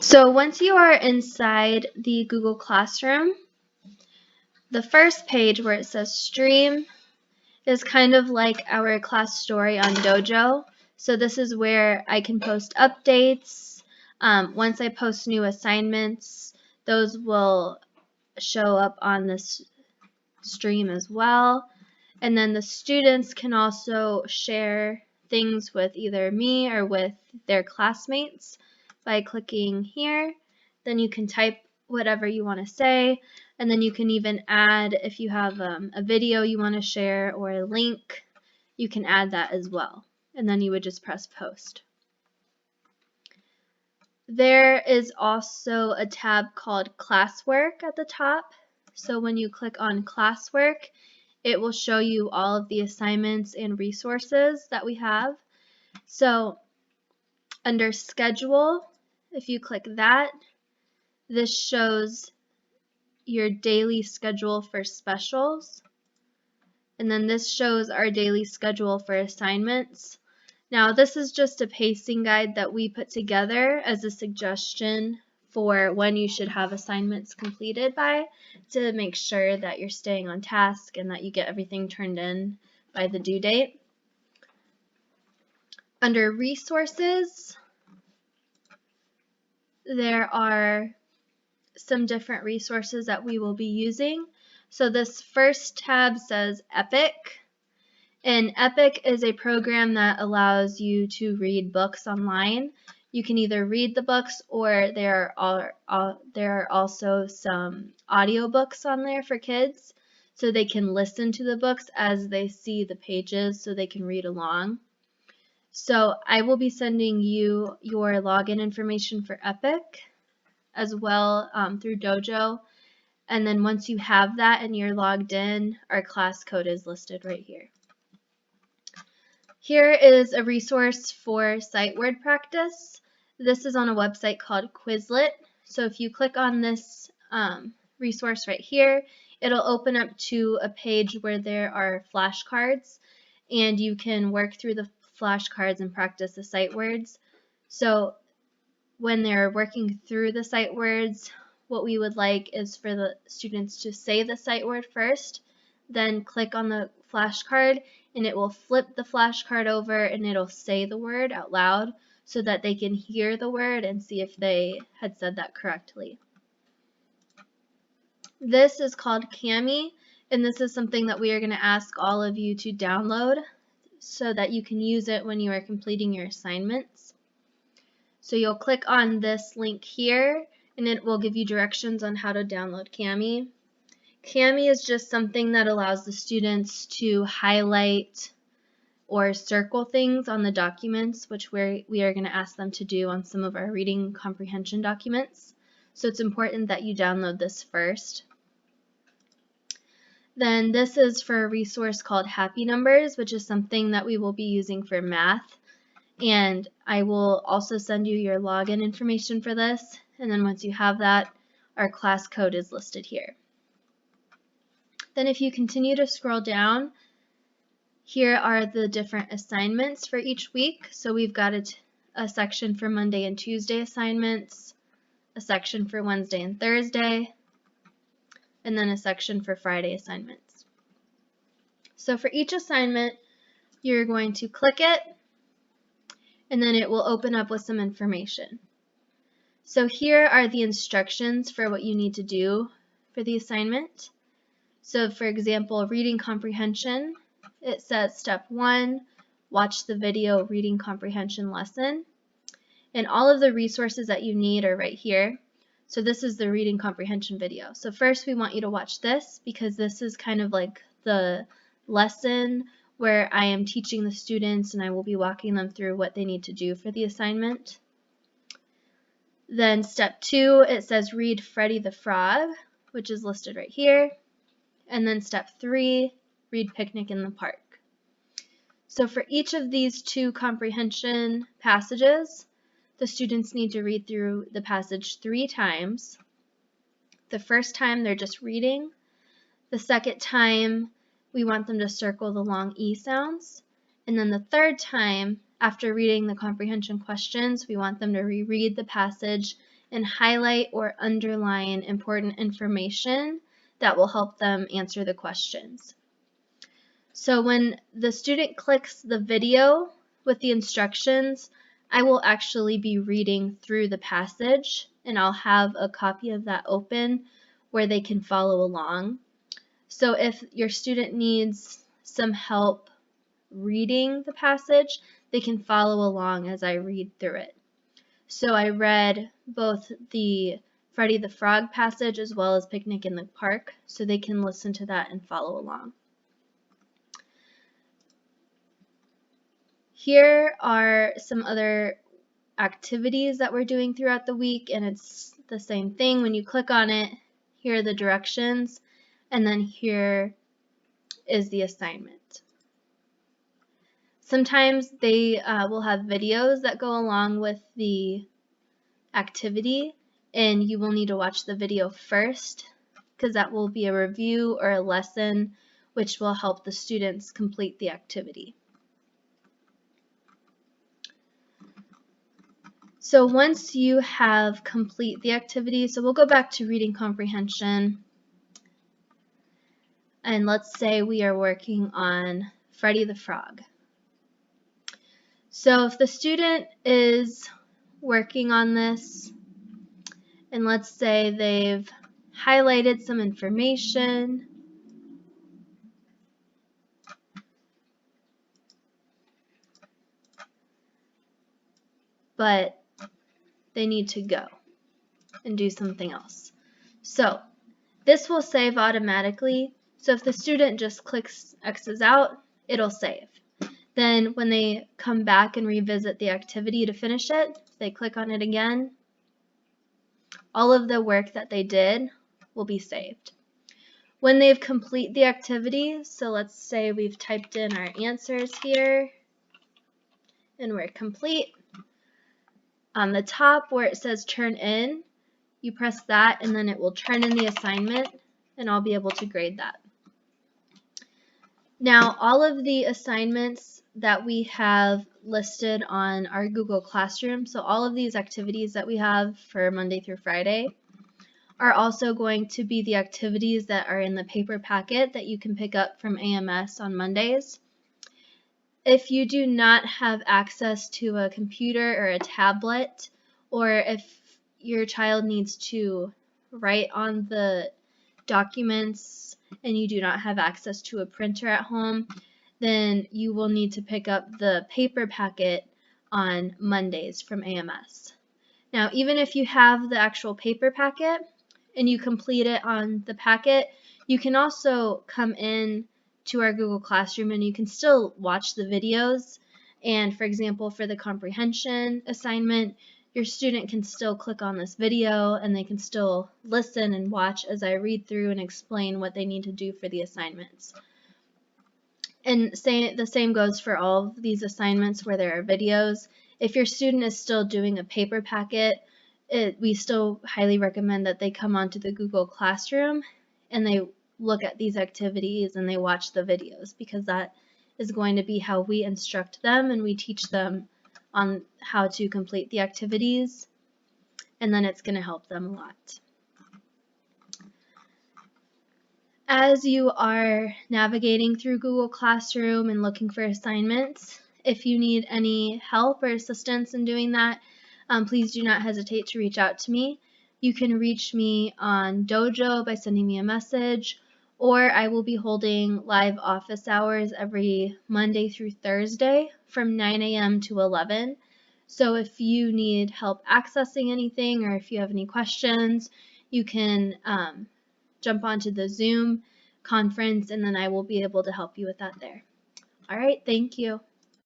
So once you are inside the Google Classroom, the first page where it says Stream is kind of like our class story on Dojo. So this is where I can post updates. Once I post new assignments, those will show up on this stream as well. And then the students can also share things with either me or with their classmates by clicking here. Then you can type whatever you want to say, and then you can even add, if you have a video you want to share or a link, you can add that as well. And then you would just press post. There is also a tab called classwork at the top. So when you click on classwork, it will show you all of the assignments and resources that we have. So under schedule, if you click that, this shows your daily schedule for specials. And then this shows our daily schedule for assignments. Now this is just a pacing guide that we put together as a suggestion for when you should have assignments completed by, to make sure that you're staying on task and that you get everything turned in by the due date. Under resources, there are some different resources that we will be using. So this first tab says Epic. And Epic is a program that allows you to read books online. You can either read the books, or there are also some audiobooks on there for kids, so they can listen to the books as they see the pages so they can read along. So I will be sending you your login information for Epic as well through Dojo. And then once you have that and you're logged in, our class code is listed right here. Here is a resource for sight word practice. This is on a website called Quizlet. So if you click on this resource right here, it'll open up to a page where there are flashcards, and you can work through the flashcards and practice the sight words. So when they're working through the sight words, what we would like is for the students to say the sight word first, then click on the flashcard, and it will flip the flashcard over and it'll say the word out loud so that they can hear the word and see if they had said that correctly. This is called Cami, and this is something that we are going to ask all of you to download so that you can use it when you are completing your assignments. So you'll click on this link here, and it will give you directions on how to download Cami. Cami is just something that allows the students to highlight or circle things on the documents, which we are going to ask them to do on some of our reading comprehension documents. So it's important that you download this first. Then this is for a resource called Happy Numbers, which is something that we will be using for math. And I will also send you your login information for this. And then once you have that, our class code is listed here. Then if you continue to scroll down, here are the different assignments for each week. So we've got a section for Monday and Tuesday assignments, a section for Wednesday and Thursday, and then a section for Friday assignments. So for each assignment, you're going to click it, and then it will open up with some information. So here are the instructions for what you need to do for the assignment. So for example, reading comprehension, it says step 1, watch the video reading comprehension lesson. And all of the resources that you need are right here. So this is the reading comprehension video. So first we want you to watch this, because this is kind of like the lesson where I am teaching the students and I will be walking them through what they need to do for the assignment. Then step 2, it says read Freddy the Frog, which is listed right here. And then step 3, read Picnic in the Park. So for each of these 2 comprehension passages, the students need to read through the passage 3 times. The first time they're just reading. The second time we want them to circle the long E sounds. And then the third time, after reading the comprehension questions, we want them to reread the passage and highlight or underline important information that will help them answer the questions. So when the student clicks the video with the instructions, I will actually be reading through the passage, and I'll have a copy of that open where they can follow along. So if your student needs some help reading the passage, they can follow along as I read through it. So I read both the Freddy the Frog passage as well as Picnic in the Park, so they can listen to that and follow along. Here are some other activities that we're doing throughout the week, and it's the same thing. When you click on it, here are the directions, and then here is the assignment. Sometimes they will have videos that go along with the activity, and you will need to watch the video first because that will be a review or a lesson which will help the students complete the activity. So once you have complete the activity, so we'll go back to reading comprehension, and let's say we are working on Freddy the Frog. So if the student is working on this, and let's say they've highlighted some information, but they need to go and do something else. So this will save automatically. So if the student just clicks X's out, it'll save. Then when they come back and revisit the activity to finish it, they click on it again, all of the work that they did will be saved. When they've complete the activity, so let's say we've typed in our answers here and we're complete. On the top where it says turn in, you press that and then it will turn in the assignment, and I'll be able to grade that. Now all of the assignments that we have listed on our Google Classroom, so all of these activities that we have for Monday through Friday, are also going to be the activities that are in the paper packet that you can pick up from AMS on Mondays. If you do not have access to a computer or a tablet, or if your child needs to write on the documents and you do not have access to a printer at home, then you will need to pick up the paper packet on Mondays from AMS. Now, even if you have the actual paper packet and you complete it on the packet, you can also come in to our Google Classroom and you can still watch the videos. And for example, for the comprehension assignment, your student can still click on this video and they can still listen and watch as I read through and explain what they need to do for the assignments. And the same goes for all of these assignments where there are videos. If your student is still doing a paper packet, we still highly recommend that they come onto the Google Classroom and they look at these activities and they watch the videos, because that is going to be how we instruct them and we teach them on how to complete the activities, and then it's going to help them a lot. As you are navigating through Google Classroom and looking for assignments, if you need any help or assistance in doing that, please do not hesitate to reach out to me. You can reach me on Dojo by sending me a message, or I will be holding live office hours every Monday through Thursday from 9 a.m. to 11. So if you need help accessing anything or if you have any questions, you can jump onto the Zoom conference and then I will be able to help you with that there. All right, thank you.